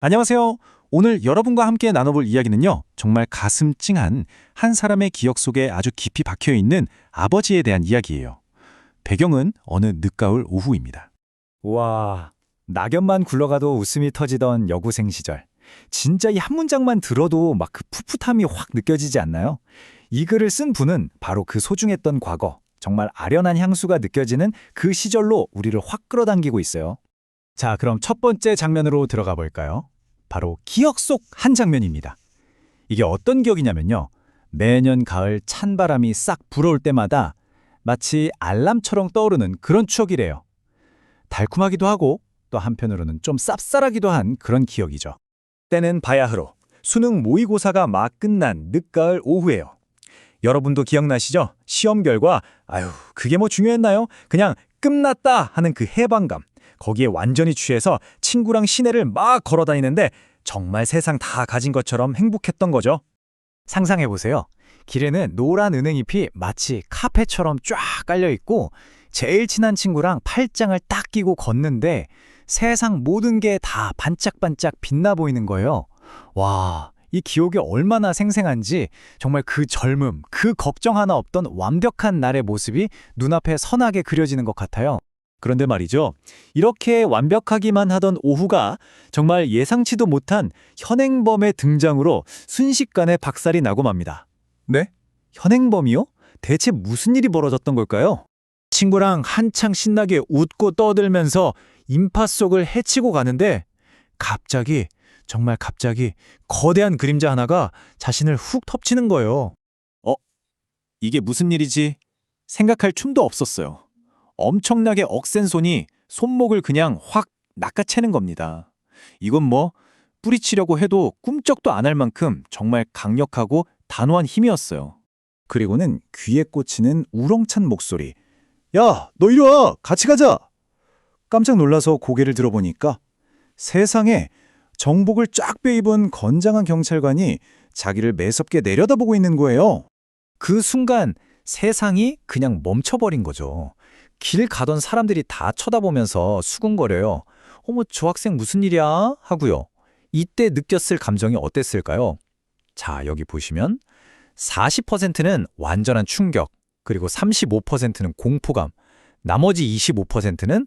안녕하세요. 오늘 여러분과 함께 나눠볼 이야기는요, 정말 가슴 찡한 한 사람의 기억 속에 아주 깊이 박혀 있는 아버지에 대한 이야기예요. 배경은 어느 늦가을 오후입니다. 와, 낙엽만 굴러가도 웃음이 터지던 여고생 시절. 진짜 이 한 문장만 들어도 막 그 풋풋함이 확 느껴지지 않나요? 이 글을 쓴 분은 바로 그 소중했던 과거, 정말 아련한 향수가 느껴지는 그 시절로 우리를 확 끌어당기고 있어요. 자, 그럼 첫 번째 장면으로 들어가 볼까요? 바로 기억 속 한 장면입니다. 이게 어떤 기억이냐면요. 매년 가을 찬바람이 싹 불어올 때마다 마치 알람처럼 떠오르는 그런 추억이래요. 달콤하기도 하고 또 한편으로는 좀 쌉쌀하기도 한 그런 기억이죠. 때는 바야흐로 수능 모의고사가 막 끝난 늦가을 오후예요. 여러분도 기억나시죠? 시험 결과 그게 뭐 중요했나요? 그냥 끝났다 하는 그 해방감. 거기에 완전히 취해서 친구랑 시내를 막 걸어 다니는데 정말 세상 다 가진 것처럼 행복했던 거죠. 상상해보세요. 길에는 노란 은행잎이 마치 카페처럼 쫙 깔려있고 제일 친한 친구랑 팔짱을 딱 끼고 걷는데 세상 모든 게 다 반짝반짝 빛나 보이는 거예요. 와, 이 기억이 얼마나 생생한지 정말 그 젊음, 그 걱정 하나 없던 완벽한 날의 모습이 눈앞에 선하게 그려지는 것 같아요. 그런데 말이죠. 이렇게 완벽하기만 하던 오후가 정말 예상치도 못한 현행범의 등장으로 순식간에 박살이 나고 맙니다. 네? 현행범이요? 대체 무슨 일이 벌어졌던 걸까요? 친구랑 한창 신나게 웃고 떠들면서 인파 속을 헤치고 가는데 갑자기, 정말 갑자기 거대한 그림자 하나가 자신을 훅 덮치는 거예요. 이게 무슨 일이지? 생각할 틈도 없었어요. 엄청나게 억센 손이 손목을 그냥 확 낚아채는 겁니다. 이건 뭐 뿌리치려고 해도 꿈쩍도 안 할 만큼 정말 강력하고 단호한 힘이었어요. 그리고는 귀에 꽂히는 우렁찬 목소리. 야, 너 이리 와! 같이 가자! 깜짝 놀라서 고개를 들어보니까 세상에 정복을 쫙 빼입은 건장한 경찰관이 자기를 매섭게 내려다보고 있는 거예요. 그 순간 세상이 그냥 멈춰버린 거죠. 길 가던 사람들이 다 쳐다보면서 수군거려요. 어머, 저 학생 무슨 일이야? 하고요. 이때 느꼈을 감정이 어땠을까요? 자, 여기 보시면 40%는 완전한 충격, 그리고 35%는 공포감, 나머지 25%는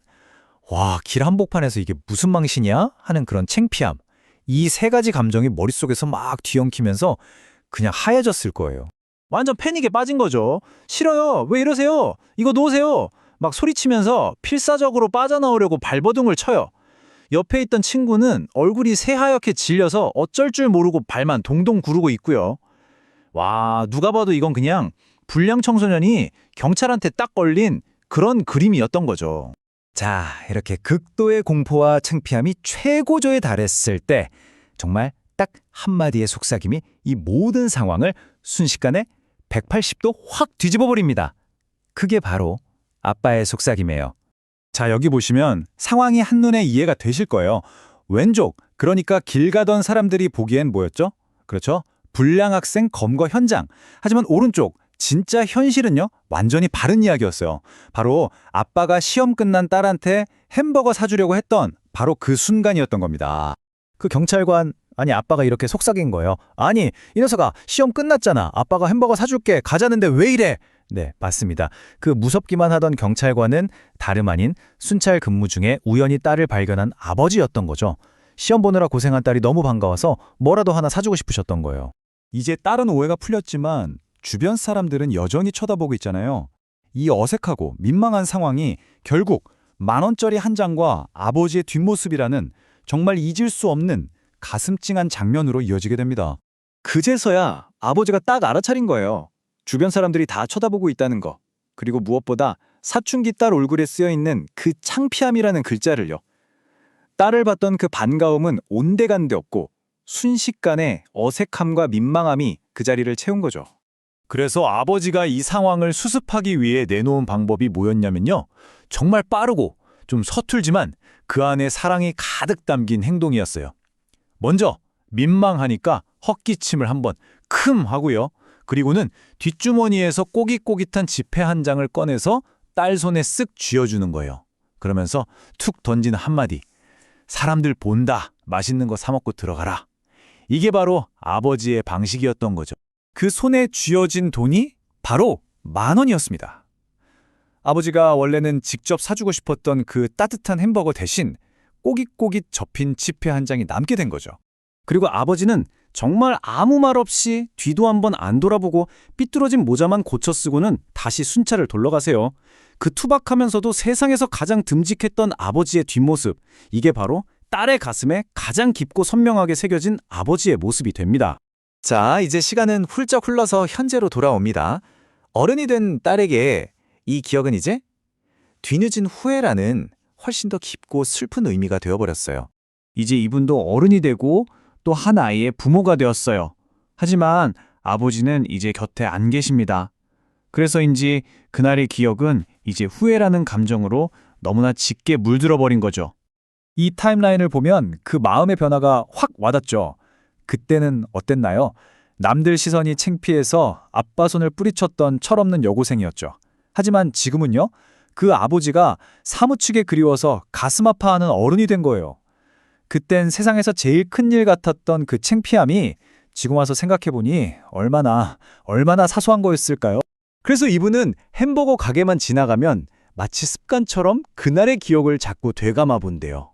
와, 길 한복판에서 이게 무슨 망신이야? 하는 그런 창피함. 이 세 가지 감정이 머릿속에서 막 뒤엉키면서 그냥 하얘졌을 거예요. 완전 패닉에 빠진 거죠. 싫어요. 왜 이러세요? 이거 놓으세요. 막 소리치면서 필사적으로 빠져나오려고 발버둥을 쳐요. 옆에 있던 친구는 얼굴이 새하얗게 질려서 어쩔 줄 모르고 발만 동동 구르고 있고요. 와, 누가 봐도 이건 그냥 불량 청소년이 경찰한테 딱 걸린 그런 그림이었던 거죠. 자, 이렇게 극도의 공포와 창피함이 최고조에 달했을 때 정말 딱 한마디의 속삭임이 이 모든 상황을 순식간에 180도 확 뒤집어 버립니다. 그게 바로 아빠의 속삭임이에요. 자, 여기 보시면 상황이 한눈에 이해가 되실 거예요. 왼쪽, 그러니까 길 가던 사람들이 보기엔 뭐였죠? 그렇죠? 불량 학생 검거 현장. 하지만 오른쪽, 진짜 현실은요? 완전히 바른 이야기였어요. 바로 아빠가 시험 끝난 딸한테 햄버거 사주려고 했던 바로 그 순간이었던 겁니다. 그 경찰관, 아니 아빠가 이렇게 속삭인 거예요. 아니, 이 녀석아, 시험 끝났잖아. 아빠가 햄버거 사줄게. 가자는데 왜 이래? 네, 맞습니다. 그 무섭기만 하던 경찰관은 다름 아닌 순찰 근무 중에 우연히 딸을 발견한 아버지였던 거죠. 시험 보느라 고생한 딸이 너무 반가워서 뭐라도 하나 사주고 싶으셨던 거예요. 이제 딸은 오해가 풀렸지만 주변 사람들은 여전히 쳐다보고 있잖아요. 이 어색하고 민망한 상황이 결국 10,000원짜리 한 장과 아버지의 뒷모습이라는 정말 잊을 수 없는 가슴 찡한 장면으로 이어지게 됩니다. 그제서야 아버지가 딱 알아차린 거예요. 주변 사람들이 다 쳐다보고 있다는 거. 그리고 무엇보다 사춘기 딸 얼굴에 쓰여있는 그 창피함이라는 글자를요. 딸을 봤던 그 반가움은 온데간데 없고 순식간에 어색함과 민망함이 그 자리를 채운 거죠. 그래서 아버지가 이 상황을 수습하기 위해 내놓은 방법이 뭐였냐면요. 정말 빠르고 좀 서툴지만 그 안에 사랑이 가득 담긴 행동이었어요. 먼저 민망하니까 헛기침을 한번 큼 하고요. 그리고는 뒷주머니에서 꼬깃꼬깃한 지폐 한 장을 꺼내서 딸 손에 쓱 쥐어주는 거예요. 그러면서 툭 던지는 한마디. 사람들 본다. 맛있는 거 사 먹고 들어가라. 이게 바로 아버지의 방식이었던 거죠. 그 손에 쥐어진 돈이 바로 10,000원이었습니다. 아버지가 원래는 직접 사주고 싶었던 그 따뜻한 햄버거 대신 꼬깃꼬깃 접힌 지폐 한 장이 남게 된 거죠. 그리고 아버지는 정말 아무 말 없이 뒤도 한번 안 돌아보고 삐뚤어진 모자만 고쳐 쓰고는 다시 순찰을 돌러가세요. 그 투박하면서도 세상에서 가장 듬직했던 아버지의 뒷모습, 이게 바로 딸의 가슴에 가장 깊고 선명하게 새겨진 아버지의 모습이 됩니다. 자, 이제 시간은 훌쩍 흘러서 현재로 돌아옵니다. 어른이 된 딸에게 이 기억은 이제 뒤늦은 후회라는 훨씬 더 깊고 슬픈 의미가 되어버렸어요. 이제 이분도 어른이 되고 또 한 아이의 부모가 되었어요. 하지만 아버지는 이제 곁에 안 계십니다. 그래서인지 그날의 기억은 이제 후회라는 감정으로 너무나 짙게 물들어 버린 거죠. 이 타임라인을 보면 그 마음의 변화가 확 와닿죠. 그때는 어땠나요? 남들 시선이 창피해서 아빠 손을 뿌리쳤던 철없는 여고생이었죠. 하지만 지금은요? 그 아버지가 사무치게 그리워서 가슴 아파하는 어른이 된 거예요. 그땐 세상에서 제일 큰일 같았던 그 창피함이 지금 와서 생각해보니 얼마나 사소한 거였을까요? 그래서 이분은 햄버거 가게만 지나가면 마치 습관처럼 그날의 기억을 자꾸 되감아 본대요.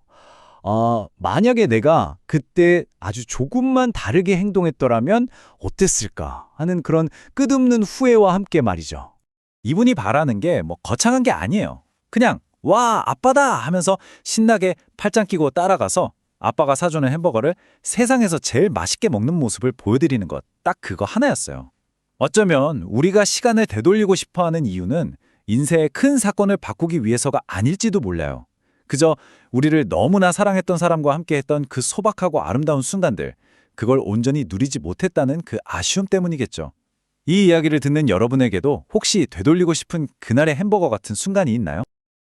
만약에 내가 그때 아주 조금만 다르게 행동했더라면 어땠을까 하는 그런 끝없는 후회와 함께 말이죠. 이분이 바라는 게 뭐 거창한 게 아니에요. 그냥 와, 아빠다 하면서 신나게 팔짱 끼고 따라가서 아빠가 사주는 햄버거를 세상에서 제일 맛있게 먹는 모습을 보여드리는 것, 딱 그거 하나였어요. 어쩌면 우리가 시간을 되돌리고 싶어하는 이유는 인생의 큰 사건을 바꾸기 위해서가 아닐지도 몰라요. 그저 우리를 너무나 사랑했던 사람과 함께했던 그 소박하고 아름다운 순간들, 그걸 온전히 누리지 못했다는 그 아쉬움 때문이겠죠. 이 이야기를 듣는 여러분에게도 혹시 되돌리고 싶은 그날의 햄버거 같은 순간이 있나요?